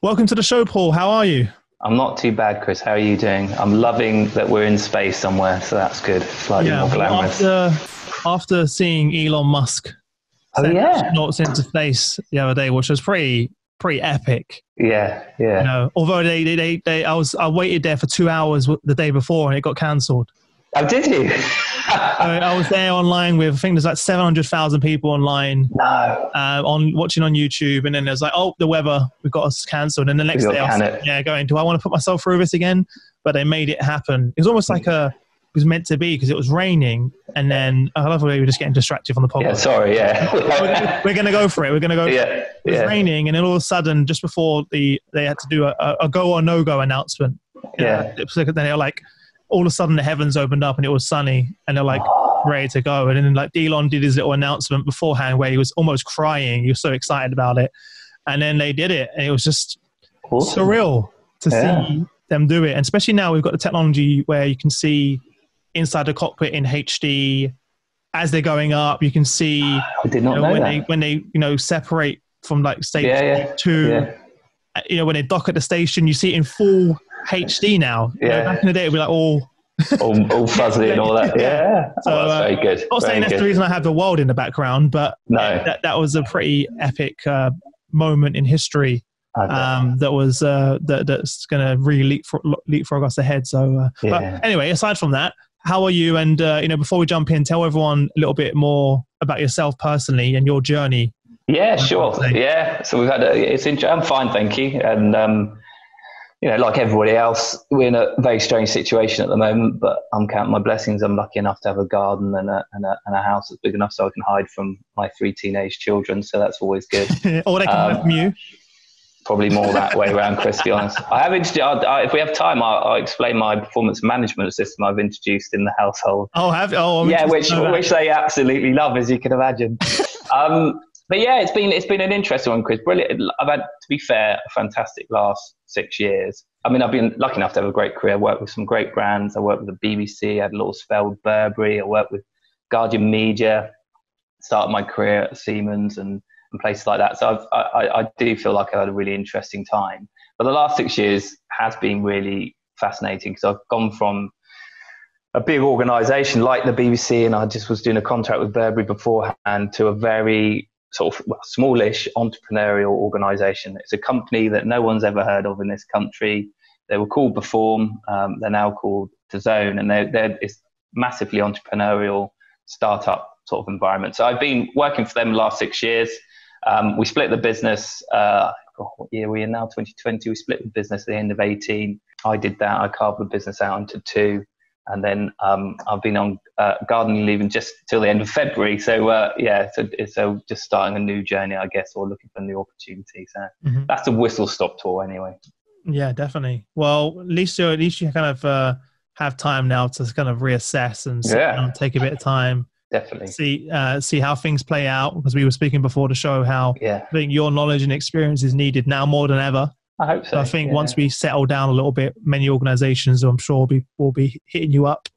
Welcome to the show, Paul. How are you? I'm not too bad, Chris. How are you doing? I'm loving that we're in space somewhere, so that's good. Slightly more glamorous. After seeing Elon Musk send astronauts into space the other day, which was pretty epic. Yeah. You know, although I waited there for 2 hours the day before and it got cancelled. Oh, did you? I was there online with, I think there's like 700,000 people online. No. Watching on YouTube, and then there's like, the weather, we've got us cancelled. And the next day I was going, do I want to put myself through this again? But they made it happen. It was almost like it was meant to be, because it was raining, and then I love the way we were just getting distracted from the podcast. Yeah, sorry, we're going to go for it. We're going to go for it. It was raining, and then all of a sudden, just before they had to do a go or no-go announcement. Then they were like, all of a sudden the heavens opened up and it was sunny, and they're like ready to go. And then like Elon did his little announcement beforehand where he was almost crying. He was so excited about it. And then they did it, and it was just surreal to see them do it. And especially now we've got the technology where you can see inside the cockpit in HD as they're going up. You can see I did not know that. when they separate from like stage 2. When they dock at the station, you see it in full HD now. Back in the day, it'd be like all fuzzy and all that. Yeah. So that's very good. Not saying that's the reason I have the world in the background, but no, that was a pretty epic moment in history. That's going to really leapfrog us ahead. So, but anyway, aside from that, how are you? And before we jump in, tell everyone a little bit more about yourself personally and your journey. Yeah, sure. Yeah. So we've had I'm fine, thank you. And, like everybody else, we're in a very strange situation at the moment, but I'm counting my blessings. I'm lucky enough to have a garden and a house that's big enough so I can hide from my 3 teenage children. So that's always good. Or they can hide from you. Probably more that way around, Chris, to be honest. If we have time, I'll explain my performance management system I've introduced in the household. Oh, have you? Oh, yeah, which they absolutely love, as you can imagine. But yeah, it's been an interesting one, Chris. Brilliant. I've had, to be fair, a fantastic last 6 years. I mean, I've been lucky enough to have a great career. I worked with some great brands. I worked with the BBC. I had a little spell with Burberry. I worked with Guardian Media. Started my career at Siemens and places like that. So I do feel like I had a really interesting time. But the last 6 years has been really fascinating, because I've gone from a big organisation like the BBC, and I just was doing a contract with Burberry beforehand, to a very sort of smallish entrepreneurial organisation. It's a company that no one's ever heard of in this country. They were called Perform. They're now called DAZN, and it's massively entrepreneurial startup sort of environment. So I've been working for them the last 6 years. We split the business, what year are we in now? 2020. We split the business at the end of 18. I did that. I carved the business out into 2. And then I've been on gardening leave just till the end of February. So so just starting a new journey, I guess, or looking for new opportunities. So that's a whistle-stop tour anyway. Yeah, definitely. Well, at least you kind of have time now to kind of reassess and sit down and take a bit of time. Definitely. See how things play out, because we were speaking before the show how I think your knowledge and experience is needed now more than ever. I hope so. I think once we settle down a little bit, many organizations, I'm sure, will be hitting you up.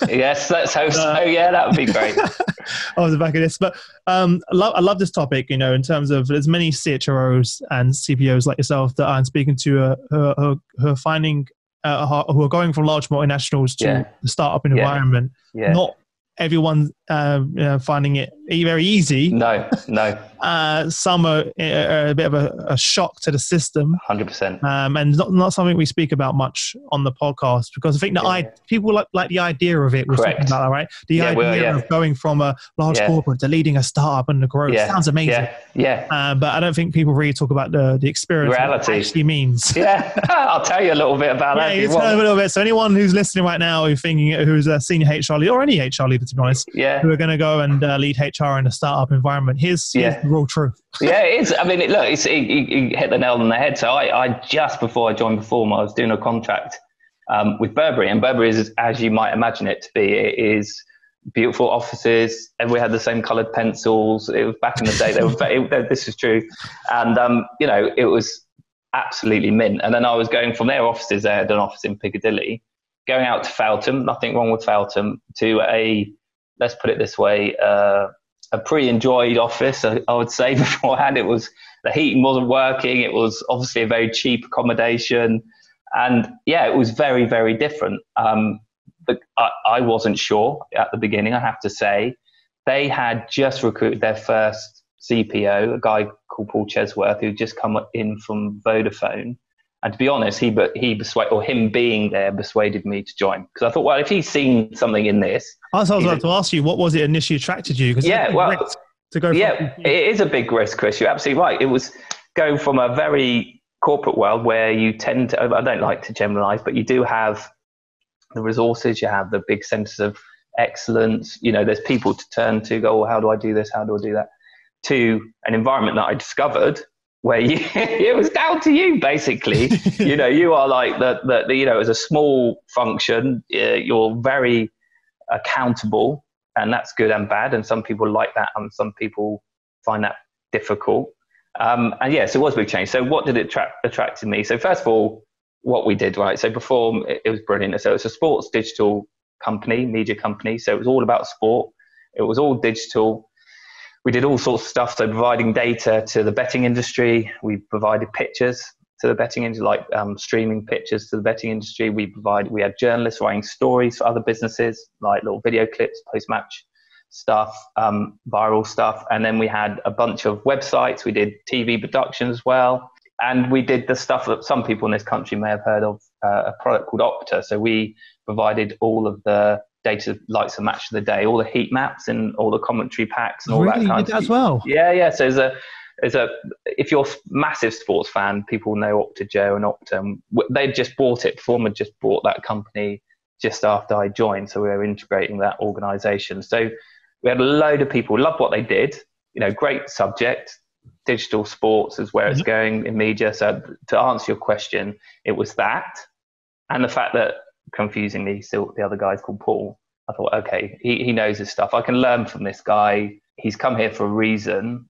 Yes, let's hope so. Yeah, that would be great. Off the back of this. But I love this topic, in terms of there's many CHROs and CPOs like yourself that I'm speaking to who are finding, who are going from large multinationals to the startup environment. Yeah. Not everyone finding it very easy. No. Some are a bit of a shock to the system. 100%. And not something we speak about much on the podcast, because I think people like the idea of it. We're talking about that, right? The idea of going from a large corporate to leading a startup and the growth sounds amazing. But I don't think people really talk about the experience. Reality. What it actually means. Yeah, I'll tell you a little bit about that. Yeah, tell a little bit. So anyone who's listening right now, who's a senior HR leader or any HR leader, to be honest, who are going to go and lead HR in a startup environment, here's the raw truth. Yeah, it is. I mean, you hit the nail on the head. So I just before I joined Perform, I was doing a contract with Burberry, and Burberry is, as you might imagine it to be, it is beautiful offices, and we had the same coloured pencils. It was back in the day. This is true, and it was absolutely mint. And then I was going from their offices. They had an office in Piccadilly, going out to Feltham. Nothing wrong with Feltham. To let's put it this way, a pre-enjoyed office, I would say beforehand. It was the heating wasn't working. It was obviously a very cheap accommodation. And yeah, it was very, very different. But I wasn't sure at the beginning, I have to say. They had just recruited their first CPO, a guy called Paul Chesworth, who'd just come in from Vodafone. And to be honest, him being there persuaded me to join. Because I thought, well, if he's seen something in this. I was about to ask you, what was it initially attracted you? It is a big risk, Chris. You're absolutely right. It was going from a very corporate world where you tend to, I don't like to generalize, but you do have the resources, you have the big centers of excellence, there's people to turn to, go, how do I do this? How do I do that? To an environment that I discovered where it was down to you, basically. You are like as a small function, you're very accountable, and that's good and bad. And some people like that, and some people find that difficult. And yes, it was a big change. So what did it attracted me? So first of all, what we did, right? So before, it was brilliant. So it's a sports digital company, media company. So it was all about sport. It was all digital. We did all sorts of stuff. So providing data to the betting industry. We provided pictures to the betting industry, like streaming pictures to the betting industry. We had journalists writing stories for other businesses, like little video clips, post-match stuff, viral stuff. And then we had a bunch of websites. We did TV production as well. And we did the stuff that some people in this country may have heard of, a product called Opta. So we provided all of the data, like the match of the day, all the heat maps and all the commentary packs and all that kind of stuff. You did that as well? Yeah. So if you're a massive sports fan, people know Opta Joe and Opta. And they'd just bought it. Perform had just bought that company just after I joined. So we were integrating that organization. So we had a load of people love what they did. Great subject. Digital sports is where it's going in media. So to answer your question, it was that. And the fact that, confusingly, still the other guy's called Paul. I thought, okay, he knows his stuff. I can learn from this guy. He's come here for a reason.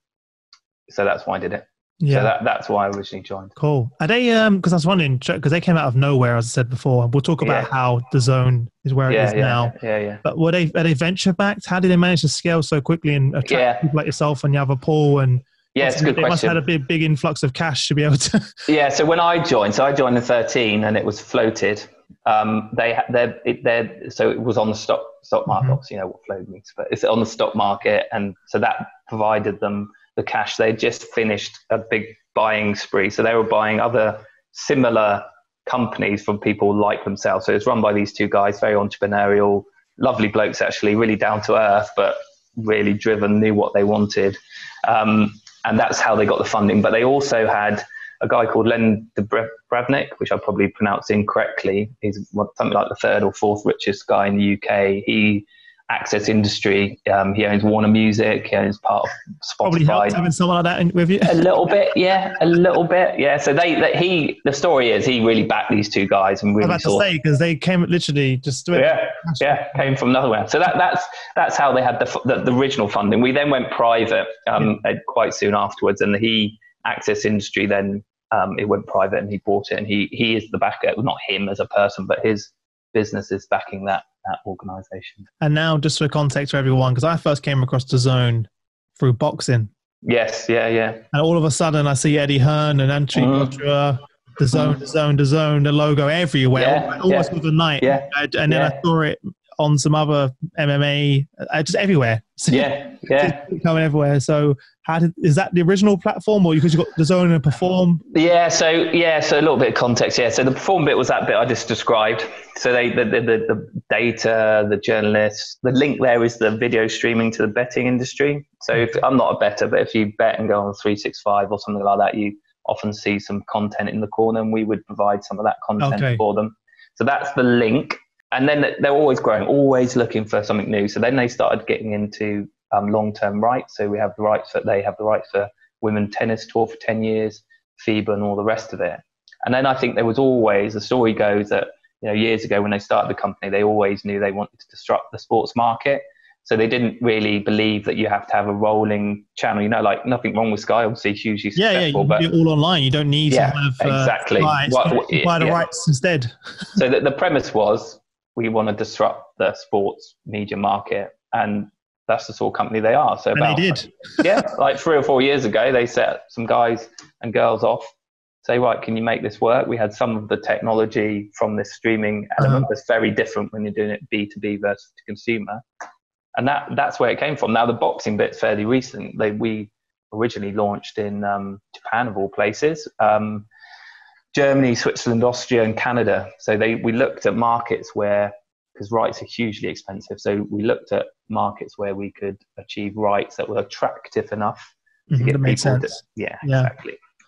So that's why I did it. Yeah. So that's why I originally joined. Cool. Are they, because I was wondering, because they came out of nowhere, as I said before. We'll talk about how DAZN is where it is now. Yeah. But are they venture backed? How did they manage to scale so quickly and attract people like yourself and you have a Paul and... Yeah, it's a good question. They must have had a big influx of cash to be able to... Yeah, so when I joined, in 2013 and it was floated. So it was on the stock market. Obviously, you know what float means, but it's on the stock market. And so that provided them the cash. They just finished a big buying spree. So they were buying other similar companies from people like themselves. So it's run by these two guys, very entrepreneurial, lovely blokes, actually, really down to earth, but really driven, knew what they wanted. And that's how they got the funding. But they also had a guy called Len Dubravnik, which I probably pronounced incorrectly. He's something like the third or fourth richest guy in the UK. He access industry. He owns Warner Music. He owns part of Spotify. Probably helped having someone like that with you. A little bit, yeah. So the story is he really backed these two guys and really. I'm about to say because they came literally just. Came from nowhere. So that's how they had the original funding. We then went private quite soon afterwards, and he access industry then it went private and he bought it, and he is the backer. Well, not him as a person, but his business is backing that organization. And now, just for context for everyone, because I first came across DAZN through boxing. Yes, yeah. And all of a sudden, I see Eddie Hearn and Antri Joshua, DAZN, the logo everywhere, almost overnight. Yeah. And then I saw it on some other MMA, just everywhere. So coming everywhere. So is that the original platform, or because you got DAZN and Perform? So a little bit of context. So the Perform bit was that bit I just described. So the data, the journalists, the link there is the video streaming to the betting industry. So I'm not a bettor, but if you bet and go on 365 or something like that, you often see some content in the corner, and we would provide some of that content for them. So that's the link. And then they're always growing, always looking for something new. So then they started getting into long-term rights. So they have the rights for Women's Tennis Tour for 10 years, FIBA and all the rest of it. And then I think there was always, the story goes that, years ago when they started the company, they always knew they wanted to disrupt the sports market. So they didn't really believe that you have to have a rolling channel. Like nothing wrong with Sky, obviously hugely successful. But do it all online. You don't need to have exactly. buy the rights instead. So the premise was, we want to disrupt the sports media market. And that's the sort of company they are. So they did. like 3 or 4 years ago, they set some guys and girls off, say, right, can you make this work? We had some of the technology from this streaming element that's very different when you're doing it B2B versus to consumer. And that's where it came from. Now, the boxing bit's fairly recent. We originally launched in Japan, of all places, Germany, Switzerland, Austria, and Canada. So we looked at markets where, because rights are hugely expensive, so we looked at markets where we could achieve rights that were attractive enough to get people to,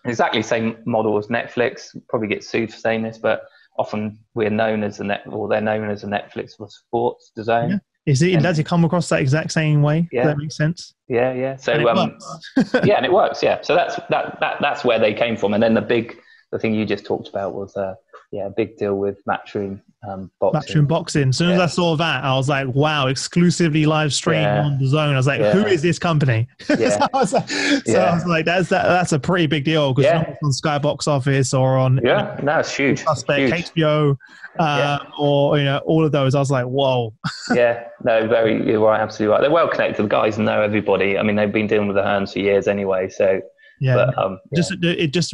exactly same model as Netflix. Probably get sued for saying this, but often they're known as a Netflix for sports, DAZN. Does it come across that exact same way? Yeah. Does that make sense? Yeah. So and it works. and it works. Yeah. So that's where they came from. And then the thing you just talked about was a big deal with Matchroom boxing. Matchroom boxing. As soon as I saw that, I was like, wow, exclusively live stream on DAZN. I was like, who is this company? Yeah. I was like, that's a pretty big deal, because on Sky Box Office or on it's huge. Suspect, huge. HBO, or all of those. I was like, whoa. You're right, absolutely right. They're well connected. The guys know everybody. I mean, they've been dealing with the Hearns for years anyway, so. Yeah, but, they just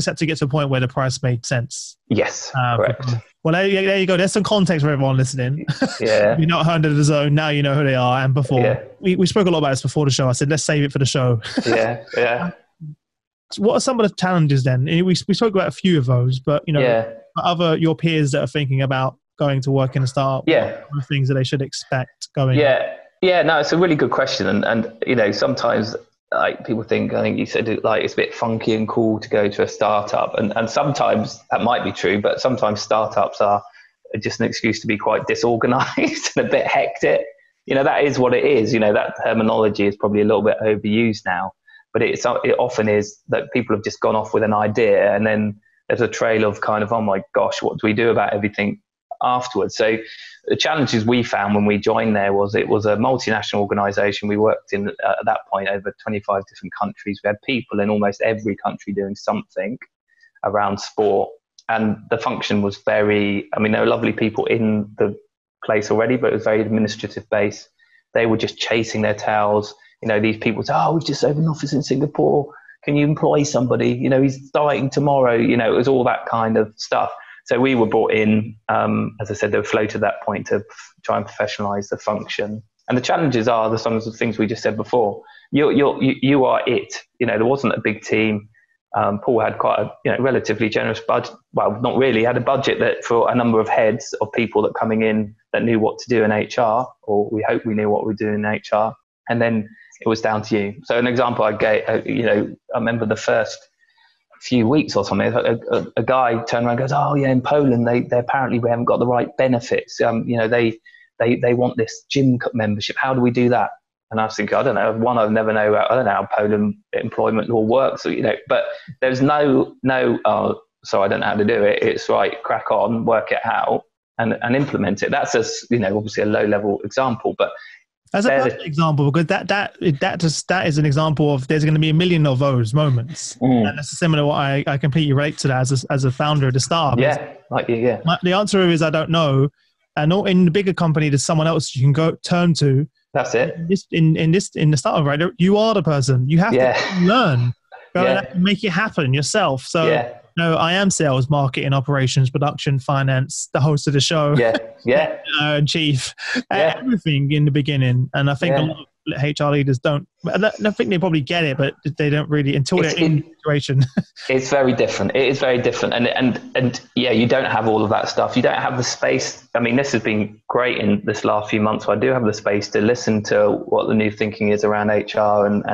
had to get to a point where the price made sense. Yes, correct. Well, there you go. There's some context for everyone listening. Yeah, you're not under the zone now. You know who they are. And before, we spoke a lot about this before the show. I said let's save it for the show. Yeah. What are some of the challenges then? We spoke about a few of those, but other your peers that are thinking about going to work in a startup. What are the things that they should expect going? No, it's a really good question, and sometimes. Like people think, I think you said it, like it's a bit funky and cool to go to a startup, and sometimes that might be true, but sometimes startups are just an excuse to be quite disorganized and a bit hectic. That is what it is. That terminology is probably a little bit overused now, but it often is that people have just gone off with an idea, and then there's a trail of kind of, oh my gosh, what do we do about everything afterwards? So the challenges we found when we joined there was it was a multinational organization. We worked in at that point over 25 different countries. We had people in almost every country doing something around sport, and the function was there were lovely people in the place already, but it was very administrative based. They were just chasing their tails. These people said, we've just opened an office in Singapore, can you employ somebody, he's starting tomorrow. It was all that kind of stuff. So we were brought in, as I said, they were floated at that point to try and professionalize the function. And the challenges are some of the things we just said before. You are it. There wasn't a big team. Paul had quite a relatively generous budget. Well, not really. He had a budget that for a number of heads of people that coming in that knew what to do in HR, or we hope we knew what we were doing in HR. And then it was down to you. So an example I gave, I remember the first few weeks or something, a guy turned around and goes, oh yeah, in Poland they apparently we haven't got the right benefits. They want this gym membership. How do we do that? And I was thinking, I don't know. One, I don't know how Poland employment law works. But there's no. So I don't know how to do it. It's right. Crack on, work it out, and implement it. That's obviously a low level example, but. As a perfect example, because that is an example of there's going to be a million of those moments, and that's similar. What I completely relate to that as a founder of the startup. The answer is I don't know, and in the bigger company, there's someone else you can turn to. That's it. In the startup, right? You are the person. You have to learn, and make it happen yourself. So. No, I am sales, marketing, operations, production, finance, the host of the show, chief, everything in the beginning. And I think a lot of HR leaders don't. I think they probably get it, but they don't really until they're in the situation. It's very different. It is very different, and you don't have all of that stuff. You don't have the space. I mean, this has been great in this last few months. So I do have the space to listen to what the new thinking is around HR and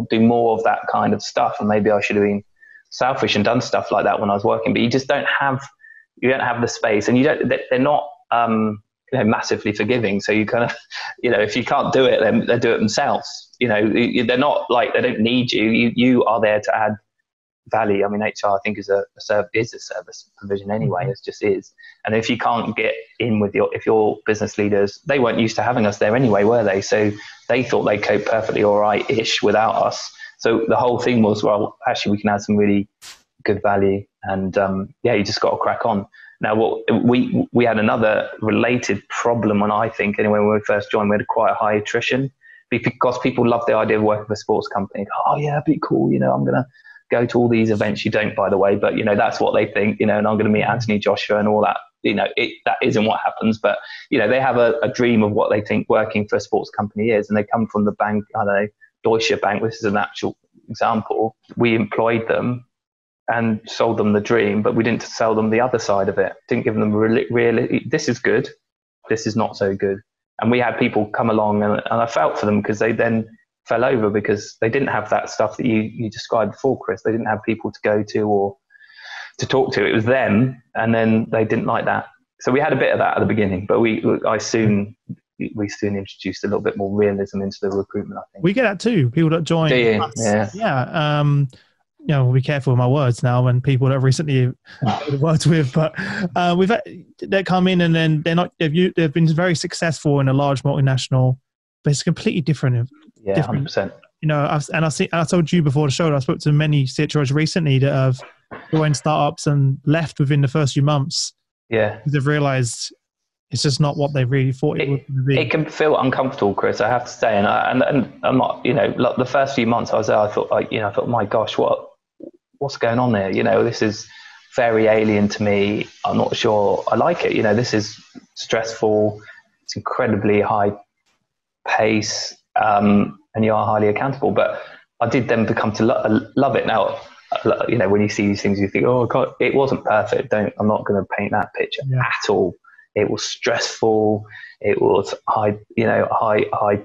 do more of that kind of stuff. And maybe I should have been selfish and done stuff like that when I was working, but you just don't have the space, and they're not massively forgiving. So you kind of if you can't do it, then they do it themselves. They're not like, they don't need you. You are there to add value. I mean, HR I think is a service provision anyway. It just is. And if you can't get in with if your business leaders, they weren't used to having us there anyway, were they? So they thought they coped perfectly all right-ish without us. So the whole thing was, well, actually, we can add some really good value, and you just got to crack on. Now, what we had another related problem when we first joined, we had quite a high attrition because people love the idea of working for a sports company. Oh yeah, it'd be cool. I'm going to go to all these events. You don't, by the way, but that's what they think, and I'm going to meet Anthony Joshua and all that. That isn't what happens, but they have a dream of what they think working for a sports company is, and they come from the bank. I don't know, Deutsche Bank. This is an actual example. We employed them and sold them the dream, but we didn't sell them the other side of it. Didn't give them really, this is good, this is not so good. And we had people come along, and I felt for them because they then fell over because they didn't have that stuff that you described before, Chris. They didn't have people to go to or to talk to. It was them, and then they didn't like that. So we had a bit of that at the beginning, but we soon introduced a little bit more realism into the recruitment, I think. We get that too. People that join. Yeah. We'll be careful with my words now when people that recently worked with, but they come in and then they've been very successful in a large multinational, but it's completely different. Yeah, 100%. I told you before the show that I spoke to many CHROs recently that have joined startups and left within the first few months. Yeah. Because they've realized it's just not what they really thought it was going to be. It can feel uncomfortable, Chris, I have to say. And I'm not, like the first few months I was there, I thought, my gosh, what's going on there? This is very alien to me. I'm not sure I like it. This is stressful. It's incredibly high pace, and you are highly accountable. But I did then become to love it. Now, when you see these things, you think, oh God, it wasn't perfect. I'm not going to paint that picture at all. It was stressful. It was high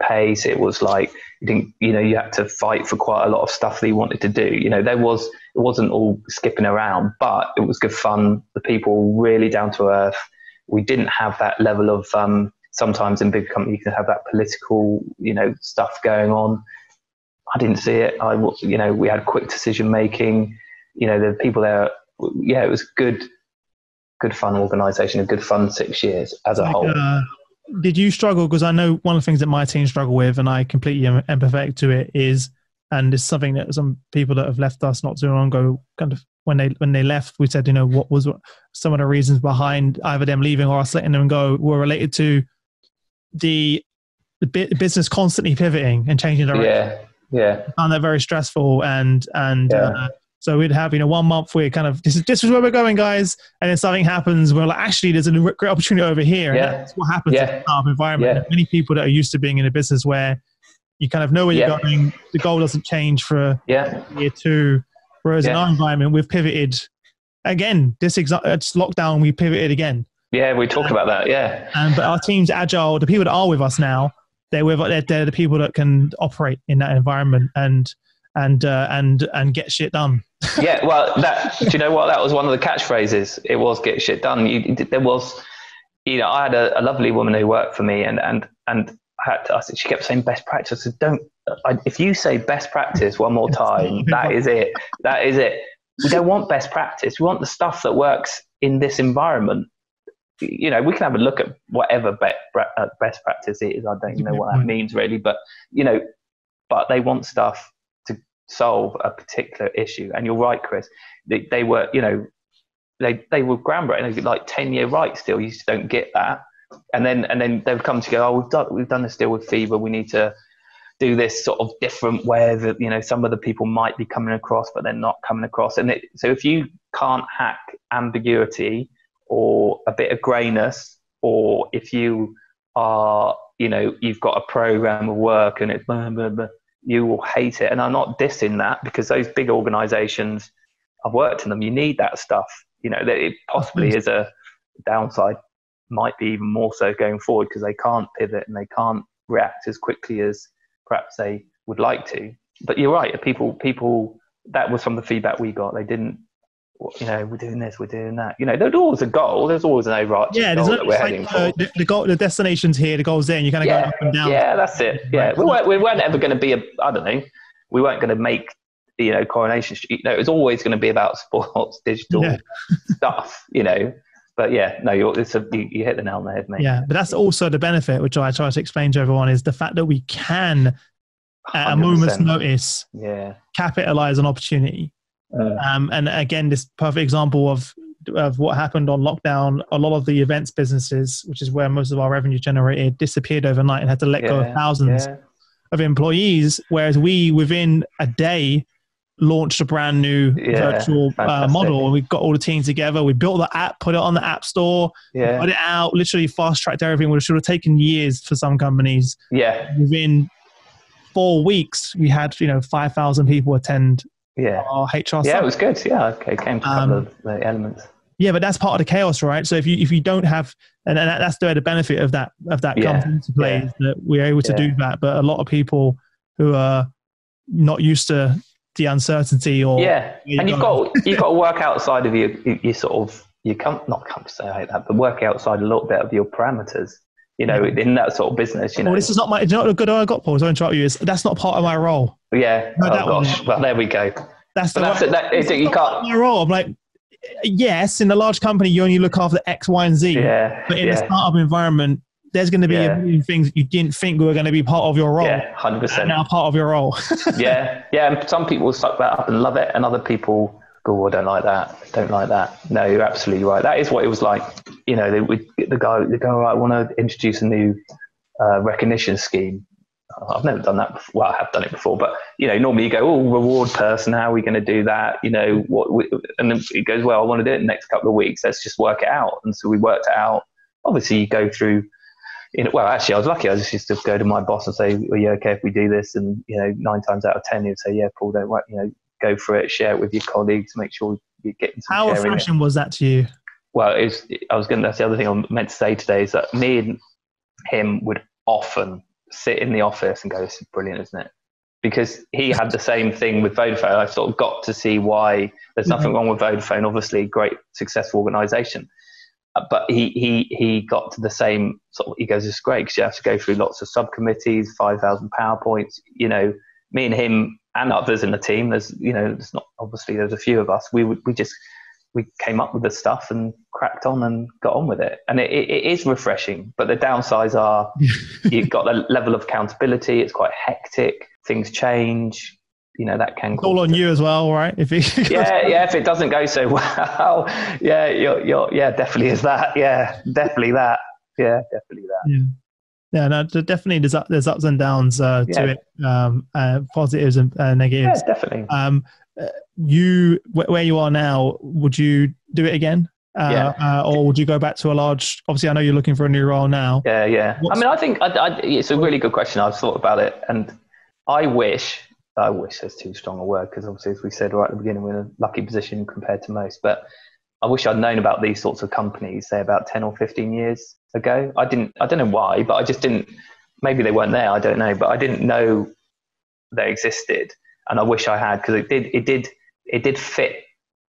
pace. It was like you had to fight for quite a lot of stuff that you wanted to do. It wasn't all skipping around, but it was good fun. The people were really down to earth. We didn't have that level of sometimes in big companies you can have that political stuff going on. I didn't see it. We had quick decision making. The people there. Yeah, it was good fun organisation, a good fun 6 years as a whole. Did you struggle? Because I know one of the things that my team struggle with, and I completely am empathetic to it, is, and it's something that some people that have left us not too long ago, kind of when they left, we said, what was some of the reasons behind either them leaving or us letting them go were related to the business constantly pivoting and changing direction. Yeah. I found that very stressful, and so we'd have 1 month where kind of this is where we're going, guys, and then something happens where like actually there's a great opportunity over here, and that's what happens in the startup environment. Many people that are used to being in a business where you kind of know where you're going, the goal doesn't change for year two, whereas in our environment we've pivoted again. It's lockdown, we pivoted again. Yeah, we talk about that. Yeah, but our team's agile. The people that are with us now, they're the people that can operate in that environment and get shit done. Yeah, well, do you know what? That was one of the catchphrases. It was get shit done. There was, I had a lovely woman who worked for me, and she kept saying best practice. I said, if you say best practice one more time, that is it. That is it. We don't want best practice. We want the stuff that works in this environment. We can have a look at whatever best practice is. I don't know what that means really, but but they want stuff to solve a particular issue. And you're right, Chris. They were, they were groundbreaking, like 10-year right still. You just don't get that. And then they've come to go, we've done this deal with FIBA. We need to do this sort of different way that, some of the people might be coming across, but they're not coming across. And so if you can't hack ambiguity or a bit of grayness, or if you are, you've got a program of work and it's blah, blah, blah, you will hate it. And I'm not dissing that, because those big organizations, I've worked in them, you need that stuff. That it possibly is a downside, might be even more so going forward, because they can't pivot and they can't react as quickly as perhaps they would like to. But you're right, people that was from the feedback we got. They didn't, we're doing this, we're doing that. There's always a goal. There's always an overarching goal that we're heading for. The goal, the destination's here, the goal's there, and you kind of go up and down. Yeah, that's it. Yeah, we weren't ever going to be we weren't going to make Coronation Street. It was always going to be about sports, digital stuff. But you hit the nail on the head, mate. Yeah, but that's also the benefit, which I try to explain to everyone, is the fact that we can, at 100%. A moment's notice, capitalize on opportunity. And again, this perfect example of of what happened on lockdown, a lot of the events businesses, which is where most of our revenue generated, disappeared overnight and had to let go of thousands of employees. Whereas we, within a day, launched a brand new virtual model. We got all the teams together. We built the app, put it on the app store, put it out, literally fast-tracked everything, which should have taken years for some companies. Within 4 weeks, we had 5,000 people attend our HR summit. It was good. Okay, came to cover the elements. Yeah, but that's part of the chaos, right? So if you don't have, and that's the benefit of that company to play, is that we're able to do that. But a lot of people who are not used to the uncertainty, or and you've got to work outside of your sort of, you can't say like that, but work outside a little bit of your parameters. In that sort of business, Well, this is not my. Do you know what the good I got, Paul? Sorry to interrupt you. That's not part of my role. Yeah. No, gosh. Well, there we go. That's you can't. Part of my role. I'm like, yes, in a large company, you only look after X, Y, and Z. But in a startup environment, there's going to be a million things that you didn't think were going to be part of your role. 100%. And now part of your role. And some people suck that up and love it, and other people go, I don't like that. No, you're absolutely right. That is what it was like. They go, right, I want to introduce a new recognition scheme. I've never done that before. Well, I have done it before, but normally you go, reward person, how are we going to do that? And then it goes, well, I want to do it in the next couple of weeks. Let's just work it out. And so we worked it out. Obviously, you go through. Well, actually, I was lucky. I just used to go to my boss and say, "Are you okay if we do this?" And 9 times out of 10, he'd say, "Yeah, Paul, don't worry. Go for it. Share it with your colleagues. Make sure you get some." How refreshing was that to you? Well, that's the other thing I meant to say today, is that me and him would often sit in the office and go, "This is brilliant, isn't it?" Because he had the same thing with Vodafone. I sort of got to see why there's nothing wrong with Vodafone. Obviously, great, successful organisation. But he got to the same sort of, he goes, "It's great because you have to go through lots of subcommittees, 5,000 PowerPoints." Me and him and others in the team, there's a few of us. We came up with the stuff and cracked on and got on with it. And it is refreshing, but the downsides are you've got the level of accountability. It's quite hectic. Things change. That can. It's all on you as well, right? If it doesn't go so well, definitely is that. Yeah, definitely that. Yeah, definitely that. Yeah, no, definitely there's ups and downs to it, positives and negatives. Yeah, definitely. Where you are now, would you do it again? Or would you go back to a large? Obviously, I know you're looking for a new role now. Yeah. I think it's a really good question. I've thought about it, and I wish that's too strong a word, because obviously, as we said right at the beginning, we're in a lucky position compared to most. But I wish I'd known about these sorts of companies, say about 10 or 15 years ago. I don't know why, but I just didn't. Maybe they weren't there. I don't know, but I didn't know they existed, and I wish I had, because it did fit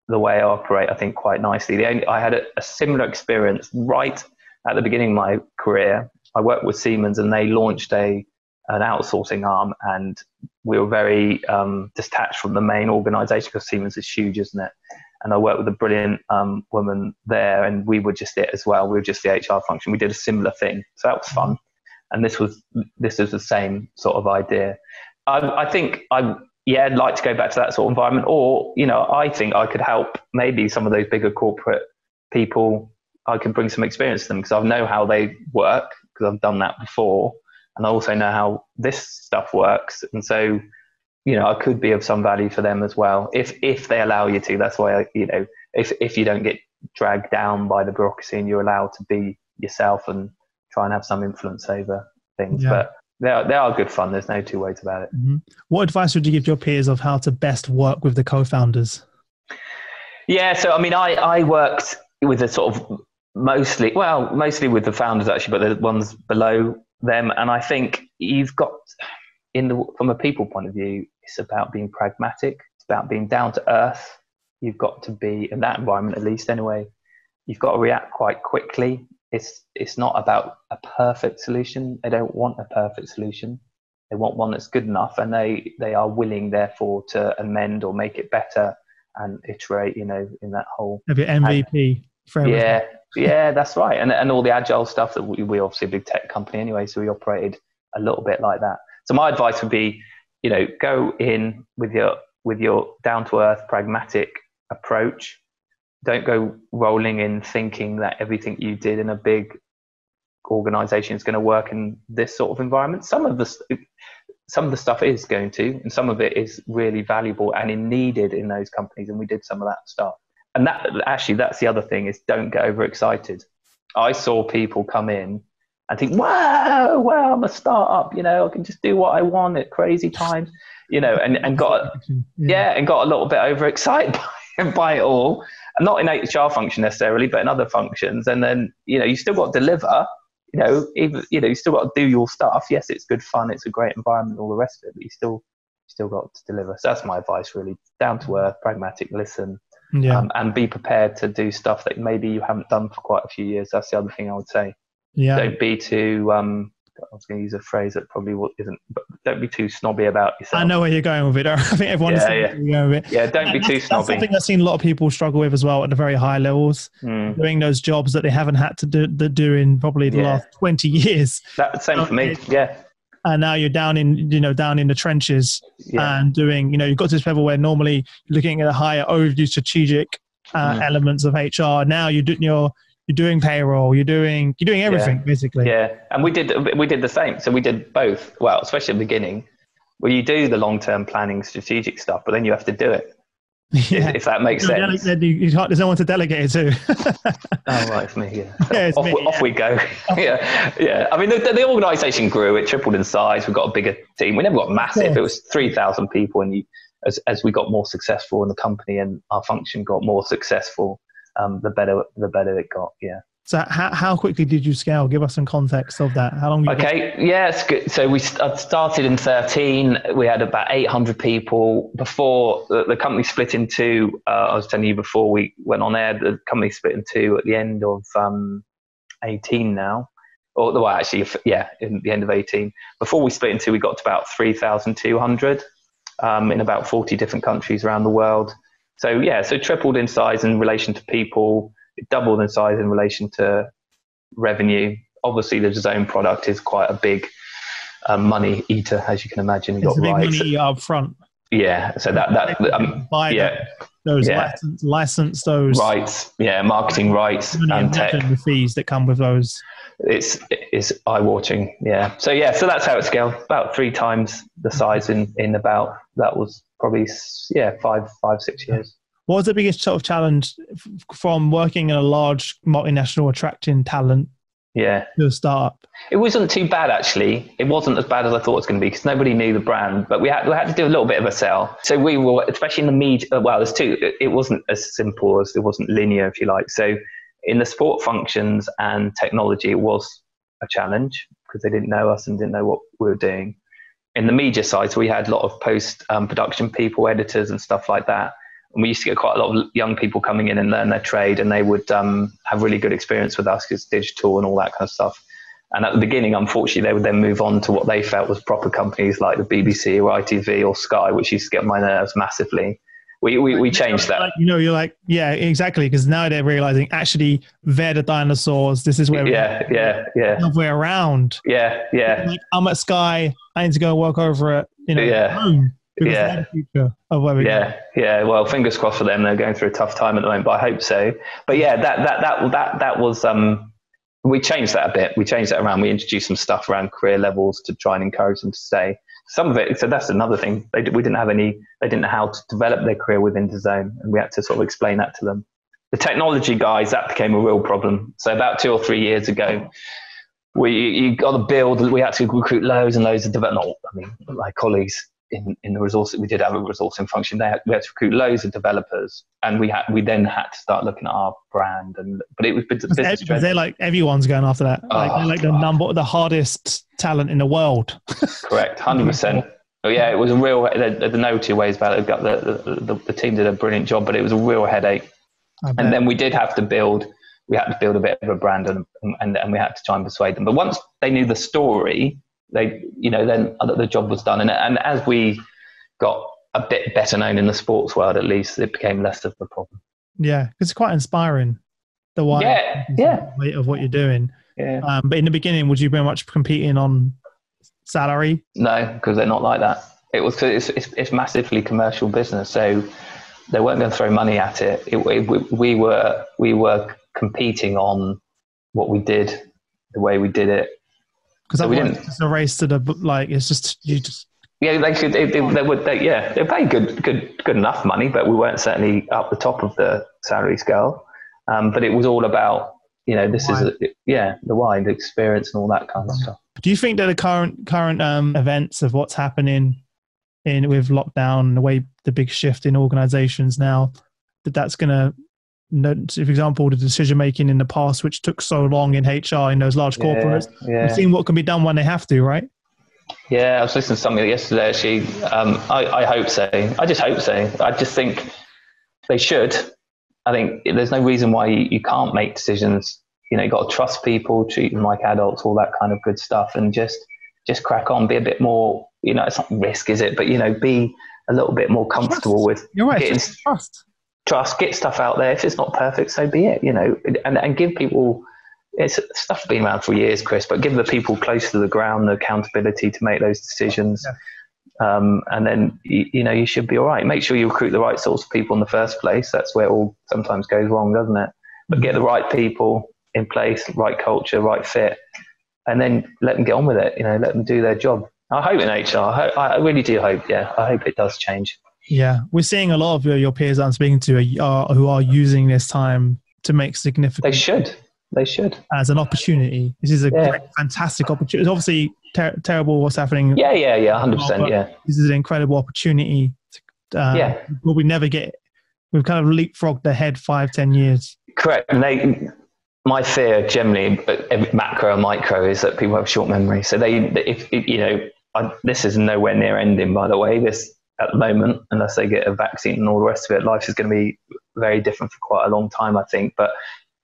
the way I operate, I think, quite nicely. I had a similar experience right at the beginning of my career. I worked with Siemens, and they launched an outsourcing arm, and we were very detached from the main organisation, because Siemens is huge, isn't it? And I worked with a brilliant woman there, and we were just it as well. We were just the HR function. We did a similar thing, so that was fun. And this is the same sort of idea. I think I'd like to go back to that sort of environment, or I think I could help maybe some of those bigger corporate people. I can bring some experience to them, because I know how they work, because I've done that before. And I also know how this stuff works. And so, I could be of some value for them as well, if they allow you to. That's why, if you don't get dragged down by the bureaucracy and you're allowed to be yourself and try and have some influence over things. Yeah. But they are good fun. There's no two ways about it. Mm-hmm. What advice would you give your peers of how to best work with the co-founders? Yeah, so I worked with a sort of mostly with the founders actually, but the ones below them. And I think you've got, from a people point of view, it's about being pragmatic. It's about being down to earth. You've got to be, in that environment at least anyway, you've got to react quite quickly. It's not about a perfect solution. They don't want a perfect solution. They want one that's good enough, and they are willing, therefore, to amend or make it better and iterate, in that whole... Have your MVP framework. Yeah, that's right. And all the agile stuff that we obviously a big tech company anyway, so we operated a little bit like that. So my advice would be, go in with your down-to-earth, pragmatic approach. don't go rolling in thinking that everything you did in a big organization is going to work in this sort of environment. Some of the stuff is going to, and some of it is really valuable and needed in those companies. And we did some of that stuff. And that's the other thing, is don't get overexcited. I saw people come in and think, wow, I'm a startup, I can just do what I want at crazy times, and got a little bit overexcited by it all. And not in HR function necessarily, but in other functions. And then, you still got to deliver, you still got to do your stuff. Yes, it's good fun. It's a great environment, all the rest of it, but you still got to deliver. So that's my advice, really. Down to earth, pragmatic, listen, and be prepared to do stuff that maybe you haven't done for quite a few years. That's the other thing I would say. Yeah. Don't be too, I was going to use a phrase that probably isn't, but don't be too snobby about yourself. I know where you're going with it. I think everyone is where you're going with it. Yeah, don't be too snobby. That's something I've seen a lot of people struggle with as well at the very high levels, doing those jobs that they haven't had to do in probably the last 20 years. That's the same for me, And now you're down in the trenches and doing, you've got to this level where normally you're looking at a higher overview strategic elements of HR. Now you're doing payroll, you're doing everything basically. Yeah, and we did the same. So we did both. Well, especially at the beginning, where you do the long-term planning, strategic stuff, but then you have to do it. Yeah. If that makes sense. There's no one to delegate it to. Oh, right, it's me. Yeah. Off we go. Yeah. I mean, the organisation grew. It tripled in size. We got a bigger team. We never got massive. It was 3,000 people, and as we got more successful in the company and our function got more successful, the better it got. Yeah. So how quickly did you scale? Give us some context of that. How long? It's good. So we started in 2013. We had about 800 people. Before the company split in two, I was telling you before we went on air, the company split in two at the end of 18 now. In the end of 18. Before we split in two, we got to about 3,200 in about 40 different countries around the world. So tripled in size in relation to people. It doubled in size in relation to revenue. Obviously, the DAZN product is quite a big money eater, as you can imagine. It's a big money up front. Yeah, so license those rights. Yeah, marketing rights and tech. The fees that come with those. It's eye-watering. Yeah. So that's how it scaled. About 3 times the size in about, that was probably 5-6 years. What was the biggest sort of challenge from working in a large multinational attracting talent to a startup? It wasn't too bad, actually. It wasn't as bad as I thought it was going to be because nobody knew the brand, but we had to do a little bit of a sell. So we were, especially in the media, there's two. It wasn't as simple as, it wasn't linear, if you like. So in the support functions and technology, it was a challenge because they didn't know us and didn't know what we were doing. In the media side, so we had a lot of post-production people, editors and stuff like that. And we used to get quite a lot of young people coming in and learn their trade, and they would have really good experience with us because it's digital and all that kind of stuff. And at the beginning, unfortunately, they would then move on to what they felt was proper companies like the BBC or ITV or Sky, which used to get my nerves massively. We changed that. You're like, yeah, exactly. Because now they're realizing actually they're the dinosaurs. This is where we're around. Yeah. Like, I'm at Sky. I need to go work over at home. The future of where we go. Well, fingers crossed for them. They're going through a tough time at the moment, but I hope so. But that was we changed that a bit. We changed that around. We introduced some stuff around career levels to try and encourage them to stay. Some of it, so that's another thing. They didn't know how to develop their career within DAZN, and we had to sort of explain that to them. The technology guys, that became a real problem. So about 2 or 3 years ago, you got to build. We had to recruit loads and loads of my colleagues in the resource, we did have a resourcing function. We had to recruit loads of developers, and we then had to start looking at our brand. But it was business. They're like, everyone's going after that. The hardest talent in the world. Correct, 100%. Oh yeah, it was a real. There's no two ways about it. The team did a brilliant job, but it was a real headache. And then we did have to build. We had to build a bit of a brand, and we had to try and persuade them. But once they knew the story, then the job was done. And as we got a bit better known in the sports world, at least, it became less of the problem. Yeah, it's quite inspiring. The weight of what you're doing. Yeah. But in the beginning, was you very much competing on salary? No, because they're not like that. It was because it's massively commercial business. So they weren't going to throw money at it. We were competing on what we did, the way we did it. Because so it's just a race to the, like, it's just, you just... Yeah, they pay good enough money, but we weren't certainly up the top of the salary scale. But it was all about, this is, the why, the experience and all that kind of stuff. Do you think that the current events of what's happening with lockdown, the way the big shift in organizations now, that's going to, for example, the decision making in the past, which took so long in HR in those large corporates, we've seen what can be done when they have to, right? Yeah, I was listening to something yesterday, actually. I hope so. I just hope so. I just think they should. I think there's no reason why you can't make decisions. You've got to trust people, treat them like adults, all that kind of good stuff, and just crack on, be a bit more, it's not risk, is it? But, be a little bit more comfortable with getting trust, get stuff out there. If it's not perfect, so be it, and give people, it's stuff's been around for years, Chris, but give the people close to the ground the accountability to make those decisions. Yeah. And then, you should be all right. Make sure you recruit the right sorts of people in the first place. That's where it all sometimes goes wrong, doesn't it? But get the right people in place, right culture, right fit, and then let them get on with it. Let them do their job. I hope in HR, I really do hope. Yeah, I hope it does change. Yeah, we're seeing a lot of your peers I'm speaking to who are using this time to make significant. They should as an opportunity. This is a great, fantastic opportunity. It's obviously terrible what's happening. Yeah, 100%. Yeah, this is an incredible opportunity. We never get. We've kind of leapfrogged ahead 5-10 years. Correct. And my fear generally, macro and micro, is that people have short memory. So this is nowhere near ending, by the way. This at the moment, unless they get a vaccine and all the rest of it, life is going to be very different for quite a long time, I think. But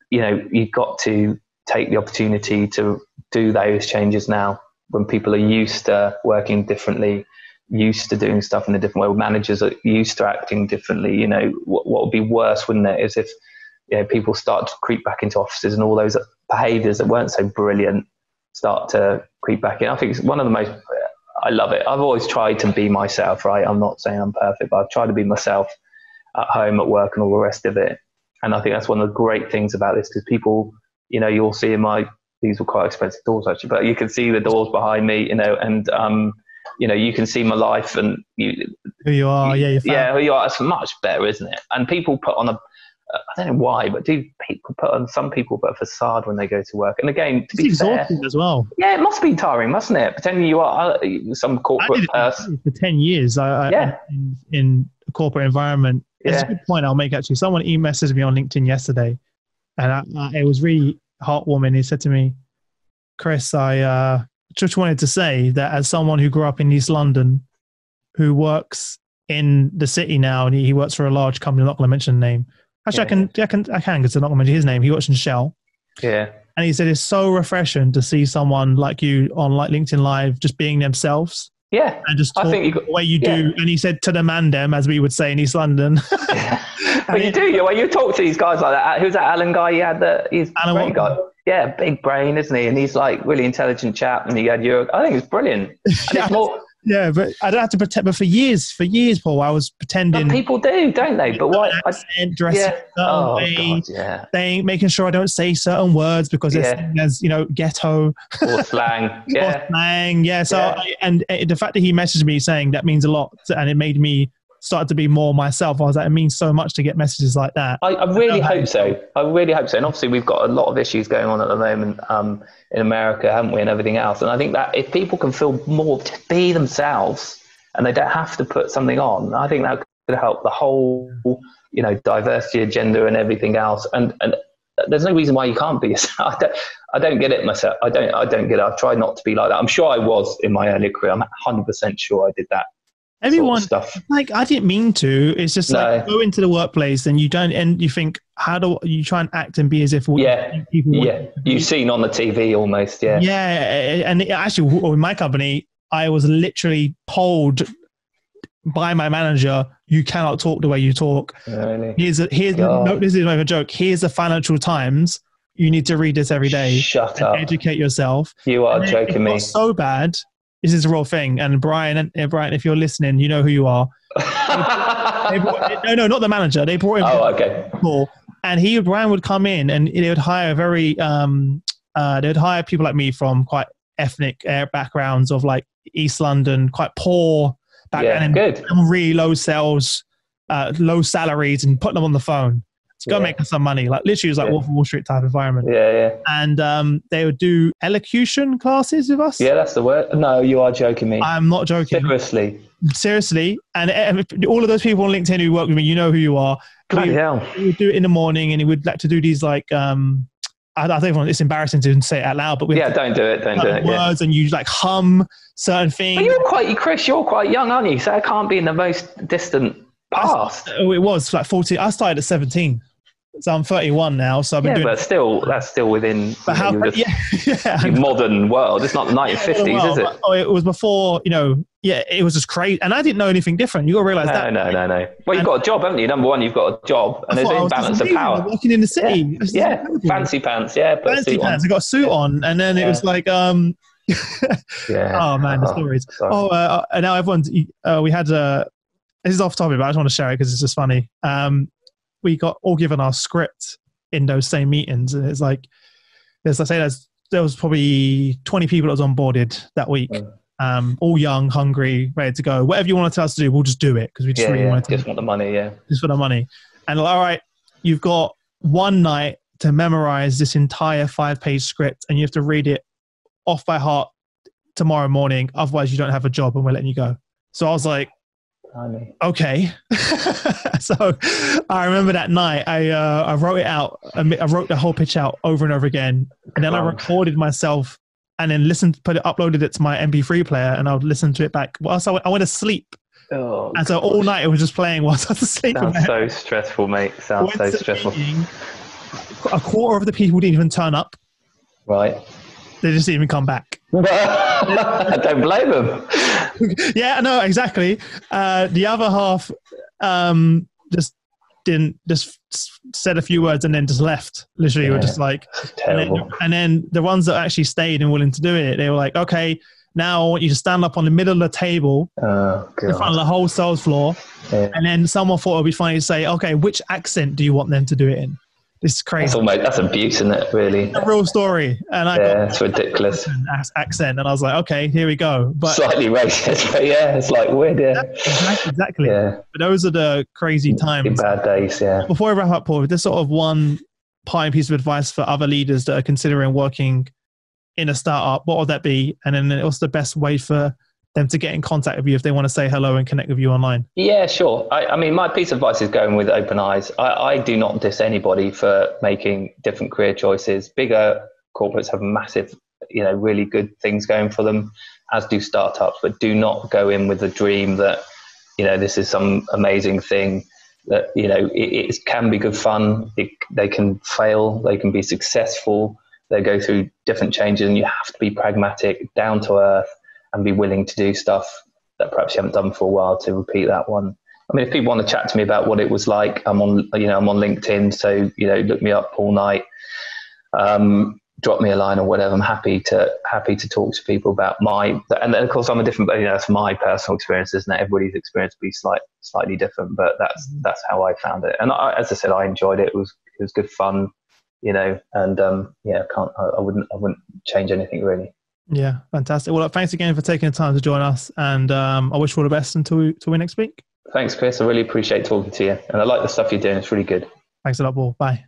you've got to take the opportunity to do those changes now, when people are used to working differently, used to doing stuff in a different way. Managers are used to acting differently. What would be worse, wouldn't it, is if people start to creep back into offices and all those behaviours that weren't so brilliant start to creep back in. I think it's one of the most, I love it. I've always tried to be myself, right? I'm not saying I'm perfect, but I've tried to be myself at home, at work, and all the rest of it. And I think that's one of the great things about this, because people, you'll see these were quite expensive doors actually, but you can see the doors behind me, and you can see my life and who you are. Who you are. It's much better, isn't it? And people put on I don't know why, but some people put a facade when they go to work. And again, to be fair, as well. Yeah, it must be tiring, mustn't it? Pretending you are some corporate person for 10 years. In a corporate environment. It's a good point I'll make, actually. Someone messaged me on LinkedIn yesterday, and it was really heartwarming. He said to me, Chris, I just wanted to say that as someone who grew up in East London, who works in the city now, and he works for a large company, I'm not going to mention the name. Actually, I can because I'm not going to mention his name. He works in Shell. Yeah. And he said it's so refreshing to see someone like you on LinkedIn Live just being themselves. Yeah. And just talk the way you do. And he said to the mandem, as we would say in East London. But you do. When you talk to these guys like that, who's that Alan guy you had? He's a great guy. Yeah, big brain, isn't he? And he's like really intelligent chap. And you had I think it's brilliant. And it's more... Yeah, but I don't have to pretend. But for years, Paul, I was pretending. But people do, don't they? But what? Dressing making sure I don't say certain words because they're seen as ghetto or slang. Or slang. Yeah. So the fact that he messaged me saying that means a lot, and it made me start to be more myself. I was like, it means so much to get messages like that. I really hope so. I really hope so. And obviously, we've got a lot of issues going on at the moment in America, haven't we, and everything else. And I think that if people can feel more, just be themselves, and they don't have to put something on, I think that could help the whole, diversity agenda and everything else. And there's no reason why you can't be yourself. I don't get it myself. I don't get it. I've tried not to be like that. I'm sure I was in my early career. I'm 100% sure I did that. Everyone, sort of stuff. Like, I didn't mean to. It's just like go into the workplace and you don't, and you think, how do you try and act and be as if people you've seen on the TV almost, and actually, in my company, I was literally told by my manager, you cannot talk the way you talk. Really? This is not even a joke. Here's the Financial Times. You need to read this every day. Shut up. Educate yourself. You are joking me. So bad this is a real thing. And Brian, if you're listening, you know who you are. No, not the manager. They brought him. Oh, okay. And Brian would come in and they would hire they would hire people like me from quite ethnic backgrounds of like East London, quite poor background, and really low sales, low salaries, and put them on the phone to go make us some money. Like literally, it was like Wolf of Wall Street type environment. Yeah. And they would do elocution classes with us. Yeah, that's the word. No, you are joking me. I'm not joking. Seriously. And all of those people on LinkedIn who work with me, you know who you are. Bloody hell. We would do it in the morning, and he would like to do these like I don't even. It's embarrassing to say it out loud, but don't do it. Words and you like hum certain things. But Chris, you're quite young, aren't you? So it can't be in the most distant past. It was like 14. I started at 17, so I'm 31 now. So I've been doing. But still, that's still within. But the modern world. It's not the 1950s, is it? Oh, it was before. It was just crazy, and I didn't know anything different. You got to realize that. No. Well, you've got a job, haven't you? Number one, you've got a job, and there's an imbalance of power. Working in the city, fancy pants, fancy pants. I got a suit on, and then it was like, Oh man, the stories. Sorry. And now everyone's. We had this is off topic, but I just want to share it because it's just funny. We got all given our script in those same meetings, and it's like, there was probably 20 people that was onboarded that week. All young, hungry, ready to go. Whatever you want to tell us to do, we'll just do it because we just really want to. Just want the money, Just for the money. And all right, you've got one night to memorize this entire 5-page script, and you have to read it off by heart tomorrow morning. Otherwise, you don't have a job, and we're letting you go. So I was like, okay. So I remember that night I wrote it out. I wrote the whole pitch out over and over again, and then I recorded myself and then uploaded it to my MP3 player, and I would listen to it back. So I went to sleep. And so all night it was just playing whilst I was asleep. Sounds so stressful, mate. Sounds so stressful. A quarter of the people didn't even turn up. Right. They just didn't even come back. I don't blame them. Yeah, no, exactly. The other half just said a few words and then just left. Literally, were just like, terrible. And then the ones that actually stayed and willing to do it, they were like, okay, now I want you to stand up on the middle of the table in front of the whole sales floor. Yeah. And then someone thought it would be funny to say, okay, which accent do you want them to do it in? This is crazy. That's abuse, isn't it, really? A real story. And I got it's ridiculous. Accent, and I was like, okay, here we go. But slightly racist, but it's like weird, Exactly. Yeah. But those are the crazy times. Bad days, Before I wrap up, Paul, there's sort of one parting piece of advice for other leaders that are considering working in a startup. What would that be? And then what's the best way for them to get in contact with you if they want to say hello and connect with you online? Yeah, sure. I mean, my piece of advice is going with open eyes. I do not diss anybody for making different career choices. Bigger corporates have massive, really good things going for them, as do startups, but do not go in with the dream that, this is some amazing thing that, it can be good fun. They can fail. They can be successful. They go through different changes, and you have to be pragmatic, down to earth, and be willing to do stuff that perhaps you haven't done for a while to repeat that one. I mean, if people want to chat to me about what it was like, I'm on LinkedIn. So, look me up all night, drop me a line or whatever. I'm happy to talk to people about and then of course I'm a different, that's my personal experience, isn't it? Everybody's experience will be slightly different, but that's how I found it. And as I said, I enjoyed it. It was good fun, and I wouldn't change anything really. Yeah, fantastic. Well, thanks again for taking the time to join us, and I wish you all the best until we next speak. Thanks, Chris. I really appreciate talking to you, and I like the stuff you're doing. It's really good. Thanks a lot, Paul. Bye.